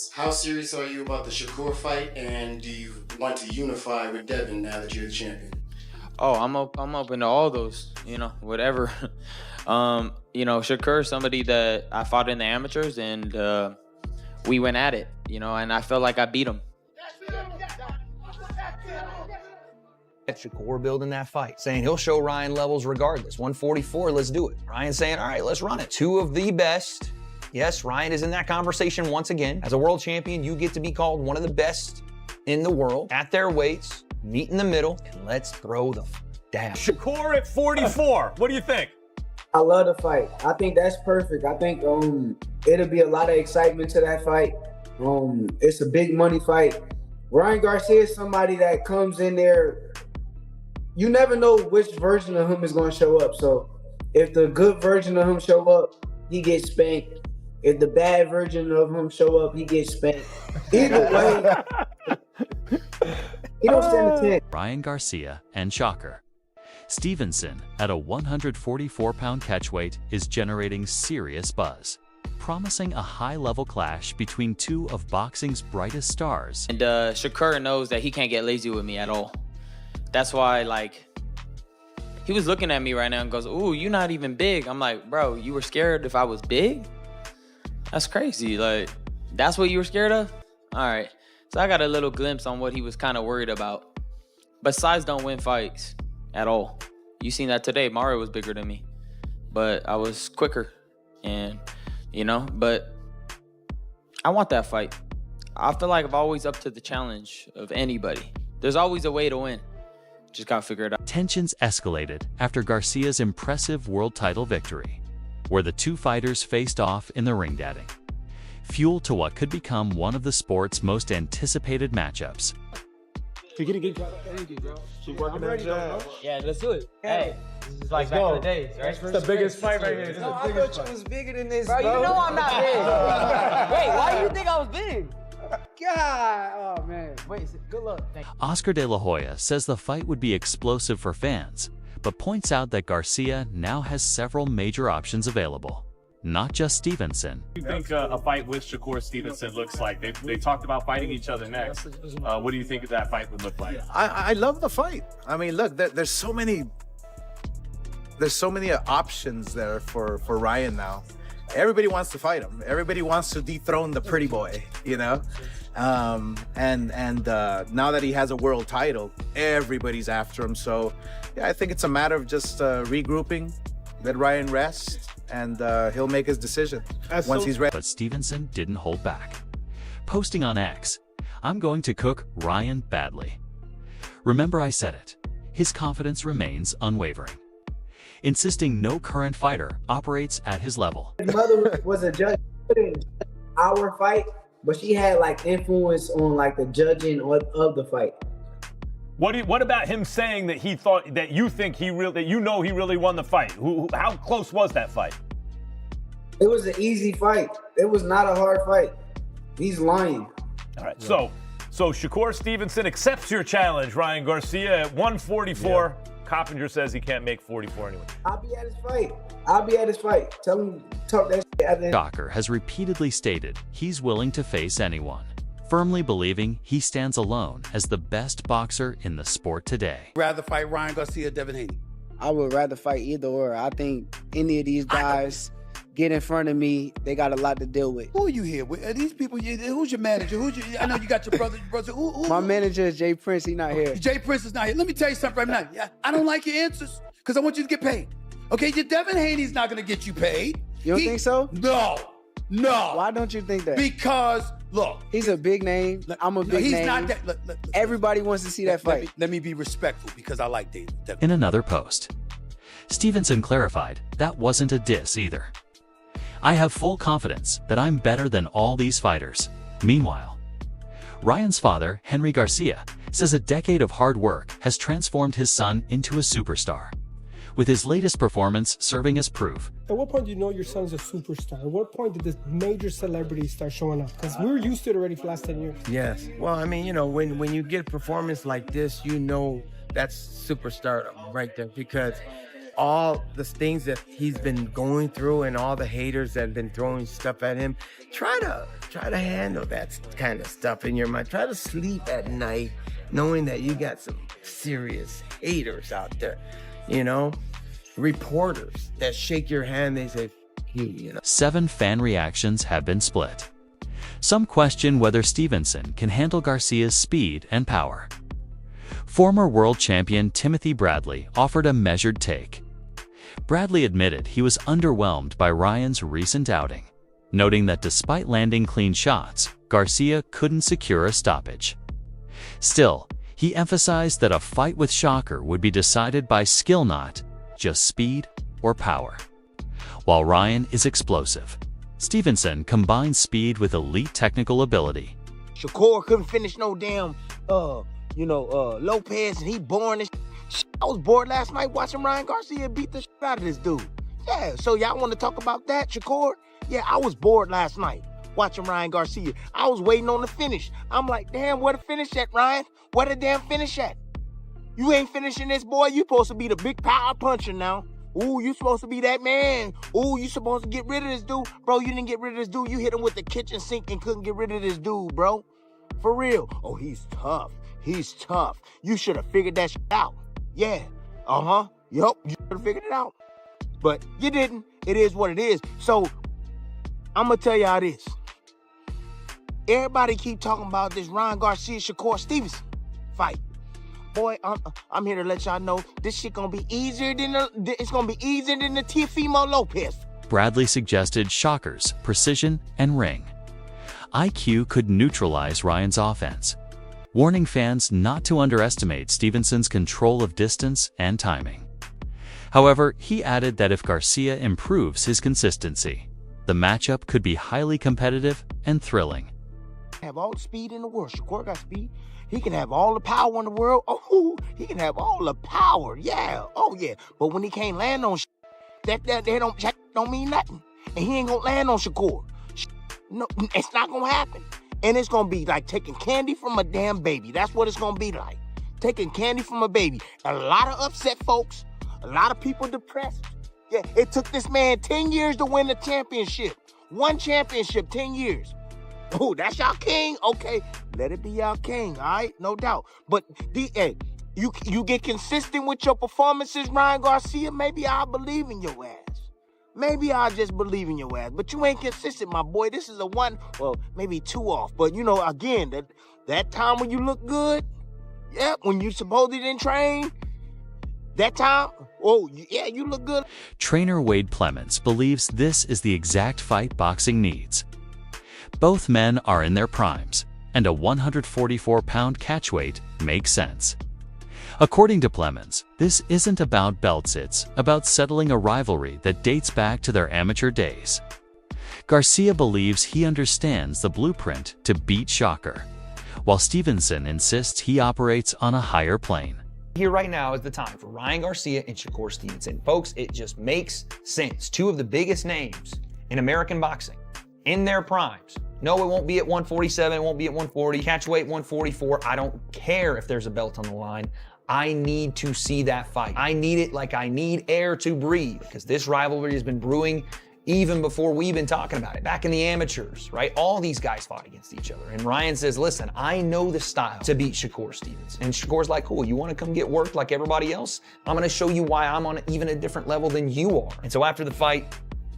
How serious are you about the Shakur fight, and do you want to unify with Devin now that you're the champion? Oh, I'm open to all those, whatever. Shakur, somebody that I fought in the amateurs, and we went at it, and I felt like I beat him. Shakur building that fight, saying he'll show Ryan levels regardless. 144, let's do it. Ryan saying, all right, let's run it. Two of the best. Yes, Ryan is in that conversation once again. As a world champion, you get to be called one of the best in the world at their weights. Meet in the middle, and let's throw the down. Shakur at 44. What do you think? I love the fight. I think that's perfect. I think it'll be a lot of excitement to that fight. It's a big money fight. Ryan Garcia is somebody that comes in there. You never know which version of him is going to show up. So if the good version of him show up, he gets spanked. If the bad version of him show up, he gets spanked. Either way, he don't stand a chance. Ryan Garcia and Shakur Stevenson at a 144-pound catchweight is generating serious buzz, promising a high-level clash between two of boxing's brightest stars. And Shakur knows that he can't get lazy with me at all. That's why, he was looking at me right now and goes, ooh, you're not even big. I'm like, bro, you were scared if I was big? That's crazy. That's what you were scared of? All right. So I got a little glimpse on what he was kind of worried about. But size don't win fights at all. You seen that today. Mario was bigger than me. But I was quicker. And, but I want that fight. I feel like I'm always up to the challenge of anybody. There's always a way to win. Just gotta figure it out. Tensions escalated after Garcia's impressive world title victory, where the two fighters faced off in the ring dadding, fuel to what could become one of the sport's most anticipated matchups. Keep working that jab. Yeah, let's do it. Hey, this is like back in the days, right? It's the biggest fight right here. No, I thought you was bigger than this, Bro, you know I'm not big. Wait, why do you think I was big? God, oh man. Wait, good luck. Thank you. Oscar de la Hoya says the fight would be explosive for fans, but points out that Garcia now has several major options available, not just Stevenson. What do you think a fight with Shakur Stevenson looks like? They talked about fighting each other next. What do you think that fight would look like? I love the fight. I mean, look, there's so many options there for Ryan now. Everybody wants to fight him. Everybody wants to dethrone the pretty boy, and now that he has a world title, everybody's after him. So yeah, I think it's a matter of just regrouping, let Ryan rest, and he'll make his decision once he's ready. But Stevenson didn't hold back, posting on X, "I'm going to cook Ryan badly." Remember I said it. His confidence remains unwavering, insisting no current fighter operates at his level. His mother was a judge in our fight, but she had influence on the judging of the fight. What about him saying that he thought that you think he really won the fight? How close was that fight? It was an easy fight. It was not a hard fight. He's lying. All right. Yeah. So Shakur Stevenson accepts your challenge, Ryan Garcia at 144. Yeah. Coppinger says he can't make 44 anyway. I'll be at his fight. Tell him, talk that shit out there. Shakur has repeatedly stated he's willing to face anyone, firmly believing he stands alone as the best boxer in the sport today. Rather fight Ryan Garcia or Devin Haney? I would rather fight either or. I think any of these guys get in front of me, they got a lot to deal with. Who are you here with? Are these people, who's your manager? I know you got your brother. My manager is Jay Prince. He's not here. Jay Prince is not here. Let me tell you something right now. I don't like your answers because I want you to get paid. Okay, your Devin Haney's not going to get you paid. You don't think so? No. Why don't you think that? Because, look. He's a big name. I'm a big name. He's not that. Everybody wants to see that fight. Let me be respectful because I like Devin. In another post, Stevenson clarified that wasn't a diss either. "I have full confidence that I'm better than all these fighters." Meanwhile, Ryan's father, Henry Garcia, says a decade of hard work has transformed his son into a superstar, with his latest performance serving as proof. At what point do you know your son's a superstar? At what point did this major celebrity start showing up? Because we were used to it already for the last 10 years. Yes. Well, I mean, when you get a performance like this, that's superstardom right there, because all the things that he's been going through and all the haters that have been throwing stuff at him, try to Try to handle that kind of stuff in your mind. Try to sleep at night knowing that you got some serious haters out there, you know? Reporters that shake your hand, they say, you know. 7 fan reactions have been split. Some question whether Stevenson can handle Garcia's speed and power. Former world champion Timothy Bradley offered a measured take. Bradley admitted he was underwhelmed by Ryan's recent outing, noting that despite landing clean shots, Garcia couldn't secure a stoppage. Still, he emphasized that a fight with Shakur would be decided by skill, not just speed or power. While Ryan is explosive, Stevenson combines speed with elite technical ability. Shakur couldn't finish no damn, Lopez, and he boring as shit. I was bored last night watching Ryan Garcia beat the shit out of this dude. Yeah, so y'all want to talk about that, Shakur? Yeah, I was bored last night watching Ryan Garcia. I was waiting on the finish. I'm like, damn, where the finish at, Ryan? Where the damn finish at? You ain't finishing this, boy. You supposed to be the big power puncher now. Ooh, you supposed to be that man. Ooh, you supposed to get rid of this dude. Bro, you didn't get rid of this dude. You hit him with the kitchen sink and couldn't get rid of this dude, bro. For real. Oh, he's tough. He's tough. You should have figured that shit out. Yeah. Uh-huh. Yup. You should have figured it out. But you didn't. It is what it is. So, I'm going to tell y'all this. Everybody keep talking about this Ryan Garcia, Shakur Stevenson fight. Boy, I'm here to let y'all know this shit gonna be easier than the Teofimo Lopez. Bradley suggested Shakur's precision and ring. IQ could neutralize Ryan's offense, warning fans not to underestimate Stevenson's control of distance and timing. However, he added that if Garcia improves his consistency, the matchup could be highly competitive and thrilling. Have all the speed in the world. Shakur got speed. He can have all the power in the world. Oh, he can have all the power. Yeah. Oh, yeah. But when he can't land on that don't mean nothing. And he ain't gonna land on Shakur. No, it's not gonna happen. And it's gonna be like taking candy from a damn baby. That's what it's gonna be like. Taking candy from a baby. A lot of upset folks. A lot of people depressed. Yeah, it took this man 10 years to win the championship. One championship, 10 years. Oh, that's y'all king? Okay, let it be y'all king, all right? No doubt. But, you get consistent with your performances, Ryan Garcia, maybe I'll believe in your ass. Maybe I'll just believe in your ass. But you ain't consistent, my boy. This is a one, well, maybe 2 off. But, again, that time when you look good, yeah, when you supposedly didn't train, that time, oh, yeah, you look good. Trainer Wade Clements believes this is the exact fight boxing needs. Both men are in their primes, and a 144-pound catchweight makes sense. According to Clements, this isn't about belts, it's about settling a rivalry that dates back to their amateur days. Garcia believes he understands the blueprint to beat Shakur, while Stevenson insists he operates on a higher plane. Here right now is the time for Ryan Garcia and Shakur Stevenson. Folks, it just makes sense. 2 of the biggest names in American boxing in their primes. No, it won't be at 147, it won't be at 140, catchweight 144. I don't care if there's a belt on the line. I need to see that fight. I need it like I need air to breathe, because this rivalry has been brewing even before we've been talking about it. Back in the amateurs, right? All these guys fought against each other. And Ryan says, listen, I know the style to beat Shakur Stevenson. And Shakur's like, cool, you want to come get worked like everybody else? I'm going to show you why I'm on even a different level than you are. And so after the fight,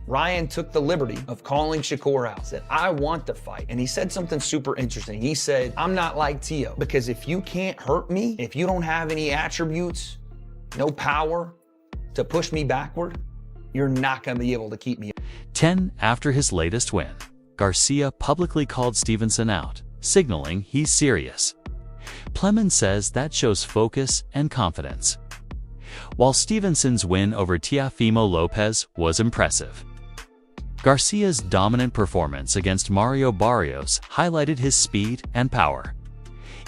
Ryan took the liberty of calling Shakur out, said, I want the fight. And he said something super interesting. He said, I'm not like Teo, because if you can't hurt me, if you don't have any attributes, no power to push me backward, you're not going to be able to keep me. 10 after his latest win, Garcia publicly called Stevenson out, signaling he's serious. Clemens says that shows focus and confidence. While Stevenson's win over Teofimo Lopez was impressive, Garcia's dominant performance against Mario Barrios highlighted his speed and power.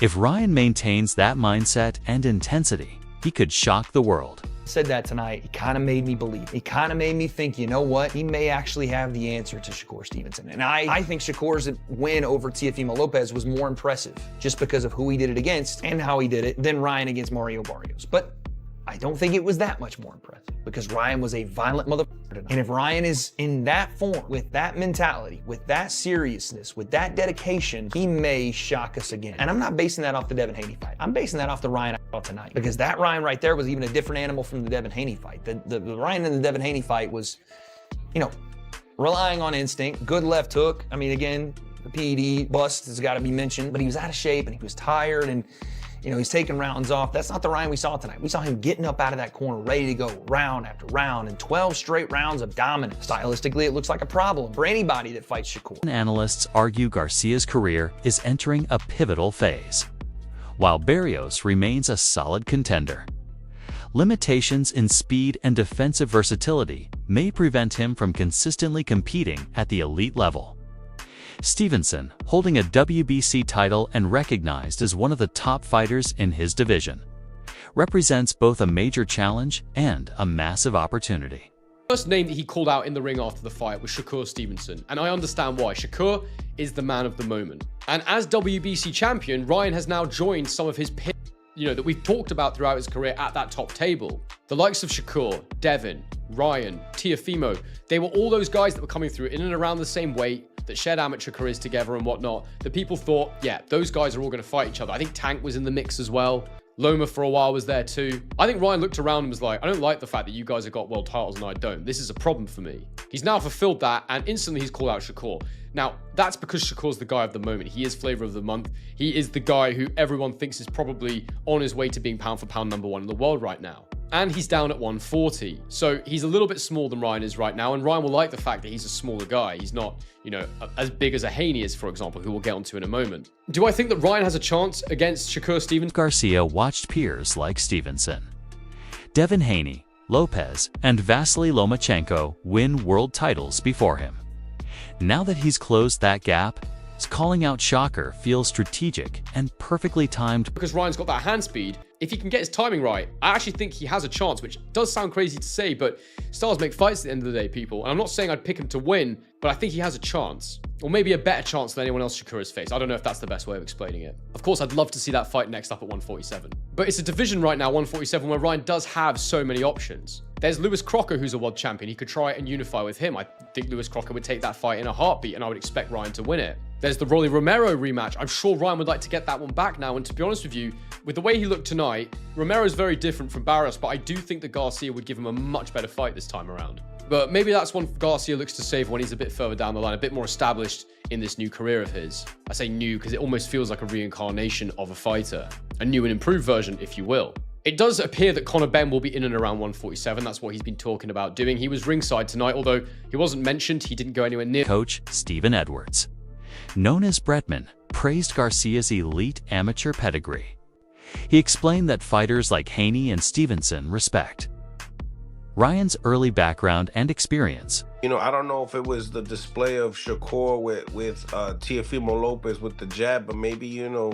If Ryan maintains that mindset and intensity, he could shock the world. Said that tonight, he kind of made me believe. He kind of made me think, you know what? He may actually have the answer to Shakur Stevenson. And I think Shakur's win over Teofimo Lopez was more impressive just because of who he did it against and how he did it than Ryan against Mario Barrios. But I don't think it was that much more impressive, because Ryan was a violent motherfucker And if Ryan is in that form, with that mentality, with that seriousness, with that dedication, he may shock us again. And I'm not basing that off the Devin Haney fight. I'm basing that off the Ryan I saw tonight. Because that Ryan right there was even a different animal from the Devin Haney fight. The Ryan in the Devin Haney fight was, you know, relying on instinct, good left hook. I mean, again, the PED bust has got to be mentioned, but he was out of shape and he was tired and, you know, he's taking rounds off. That's not the Ryan we saw tonight. We saw him getting up out of that corner, ready to go round after round, and 12 straight rounds of dominance. Stylistically, it looks like a problem for anybody that fights Shakur. Analysts argue Garcia's career is entering a pivotal phase, while Barrios remains a solid contender. Limitations in speed and defensive versatility may prevent him from consistently competing at the elite level. Stevenson, holding a WBC title and recognized as one of the top fighters in his division, represents both a major challenge and a massive opportunity. The first name that he called out in the ring after the fight was Shakur Stevenson, and I understand why. Shakur is the man of the moment. And as WBC champion, Ryan has now joined some of his peers, you know, that we've talked about throughout his career at that top table. The likes of Shakur, Devin, Ryan, Teofimo, they were all those guys that were coming through in and around the same weight, that shared amateur careers together and whatnot, that people thought, yeah, those guys are all going to fight each other. I think Tank was in the mix as well. Loma for a while was there too. I think Ryan looked around and was like, I don't like the fact that you guys have got world titles and I don't. This is a problem for me. He's now fulfilled that, and instantly he's called out Shakur. Now, that's because Shakur's the guy of the moment. He is flavor of the month. He is the guy who everyone thinks is probably on his way to being pound for pound #1 in the world right now. And he's down at 140. So he's a little bit smaller than Ryan is right now. And Ryan will like the fact that he's a smaller guy. He's not, you know, as big as a Haney is, for example, who we'll get onto in a moment. Do I think that Ryan has a chance against Shakur Stevenson? Garcia watched peers like Stevenson, Devin Haney, Lopez, and Vasily Lomachenko win world titles before him. Now that he's closed that gap, calling out Shakur feels strategic and perfectly timed. Because Ryan's got that hand speed, if he can get his timing right, I actually think he has a chance, which does sound crazy to say, but styles make fights at the end of the day, people. And I'm not saying I'd pick him to win, but I think he has a chance. Or maybe a better chance than anyone else Shakur has faced. I don't know if that's the best way of explaining it. Of course, I'd love to see that fight next up at 147. But it's a division right now, 147, where Ryan does have so many options. There's Lewis Crocker, who's a world champion. He could try and unify with him. I think Lewis Crocker would take that fight in a heartbeat, and I would expect Ryan to win it. There's the Rolly Romero rematch. I'm sure Ryan would like to get that one back now. And to be honest with you, with the way he looked tonight, Romero's very different from Barrios, but I do think that Garcia would give him a much better fight this time around. But maybe that's one Garcia looks to save when he's a bit further down the line, a bit more established in this new career of his. I say new because it almost feels like a reincarnation of a fighter. A new and improved version, if you will. It does appear that Conor Benn will be in and around 147. That's what he's been talking about doing. He was ringside tonight, although he wasn't mentioned. He didn't go anywhere near. Coach Stephen Edwards, known as Bretman, praised Garcia's elite amateur pedigree. He explained that fighters like Haney and Stevenson respect Ryan's early background and experience. You know, I don't know if it was the display of Shakur with Teofimo Lopez with the jab, but maybe, you know,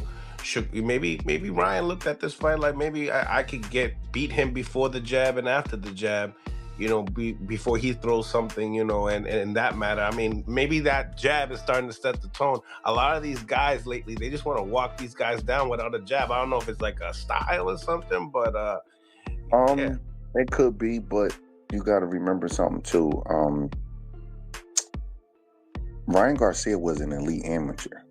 maybe Ryan looked at this fight like maybe I could beat him before the jab and after the jab, you know, before he throws something, you know, and in that matter, I mean, maybe that jab is starting to set the tone. A lot of these guys lately, they just want to walk these guys down without a jab. I don't know if it's like a style or something, but yeah. It could be, but you got to remember something too. Ryan Garcia was an elite amateur.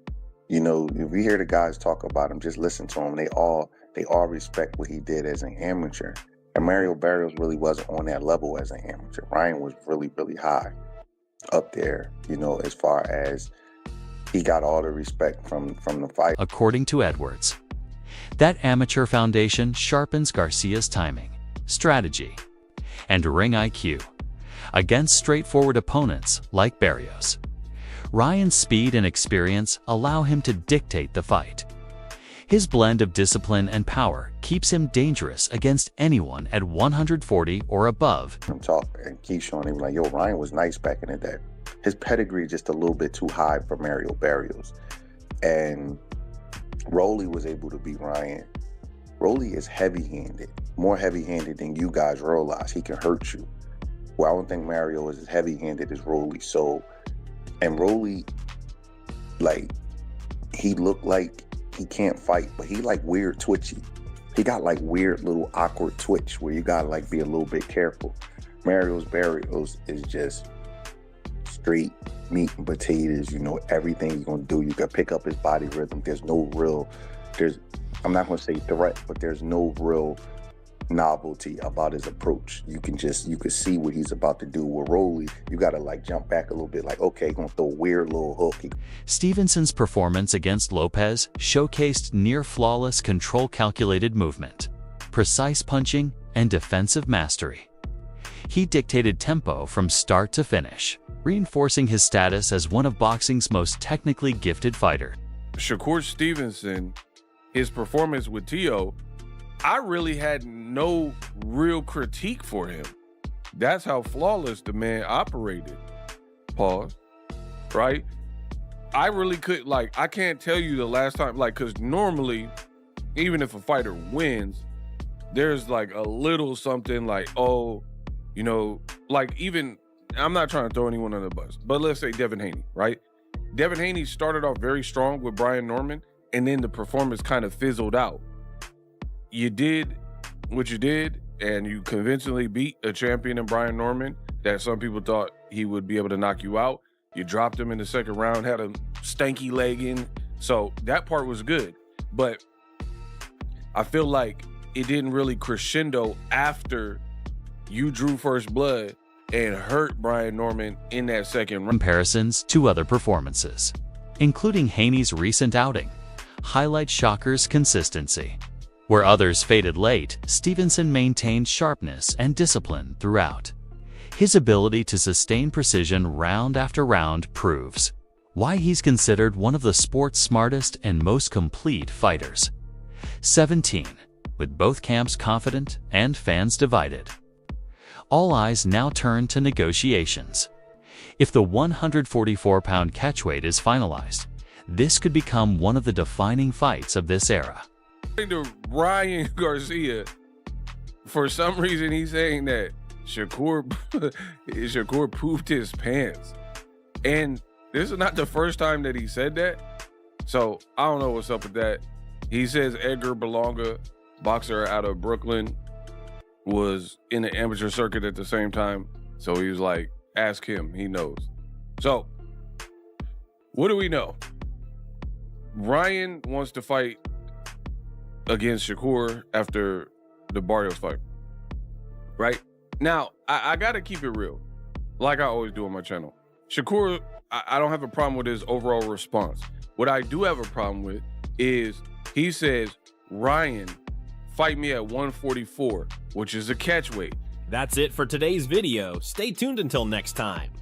You know, if you hear the guys talk about him, just listen to him. They all respect what he did as an amateur. And Mario Barrios really wasn't on that level as an amateur. Ryan was really, really high up there, you know, as far as he got all the respect from the fight. According to Edwards, that amateur foundation sharpens Garcia's timing, strategy, and ring IQ against straightforward opponents like Barrios. Ryan's speed and experience allow him to dictate the fight. His blend of discipline and power keeps him dangerous against anyone at 140 or above. I'm talking and keep showing him like, yo, Ryan was nice back in the day. His pedigree is just a little bit too high for Mario Barrios. And Rolly was able to beat Ryan. Rolly is heavy-handed, more heavy-handed than you guys realize. He can hurt you. Well, I don't think Mario is as heavy-handed as Rolly. So, and Rolly, like, he looked like he can't fight, but he like weird twitchy. He got like weird little awkward twitch where you gotta like be a little bit careful. Mario's Barrios is just straight meat and potatoes. You know everything he's gonna do. You can pick up his body rhythm. There's no real, I'm not gonna say threat, but there's no real novelty about his approach. You can see what he's about to do. With Rolly, you gotta like jump back a little bit, like, okay, gonna throw a weird little hook. Stevenson's performance against Lopez showcased near-flawless control-calculated movement, precise punching, and defensive mastery. He dictated tempo from start to finish, reinforcing his status as one of boxing's most technically gifted fighters. Shakur Stevenson, his performance with Tio, I really had no real critique for him. That's how flawless the man operated. Pause. Right? I really could, like, I can't tell you the last time, like, because normally, even if a fighter wins, there's like a little something like, oh, you know, like even, I'm not trying to throw anyone under the bus, but let's say Devin Haney, right? Devin Haney started off very strong with Brian Norman, and then the performance kind of fizzled out. You did what you did, and you convincingly beat a champion in Brian Norman that some people thought he would be able to knock you out. You dropped him in the second round, had a stanky leg in. So that part was good. But I feel like it didn't really crescendo after you drew first blood and hurt Brian Norman in that second round. Comparisons to other performances, including Haney's recent outing, highlight Shakur's consistency. Where others faded late, Stevenson maintained sharpness and discipline throughout. His ability to sustain precision round after round proves why he's considered one of the sport's smartest and most complete fighters. 17, with both camps confident and fans divided. All eyes now turn to negotiations. If the 144-pound catchweight is finalized, this could become one of the defining fights of this era. To Ryan Garcia, for some reason he's saying that Shakur pooped his pants, and this is not the first time that he said that, so I don't know what's up with that. He says Edgar Berlanga, boxer out of Brooklyn, was in the amateur circuit at the same time, so he was like, ask him, he knows. So what do we know? Ryan wants to fight against Shakur after the Barrios fight, right? Now, I gotta keep it real, like I always do on my channel. Shakur, I don't have a problem with his overall response. What I do have a problem with is he says, Ryan, fight me at 144, which is a catch weight. That's it for today's video. Stay tuned until next time.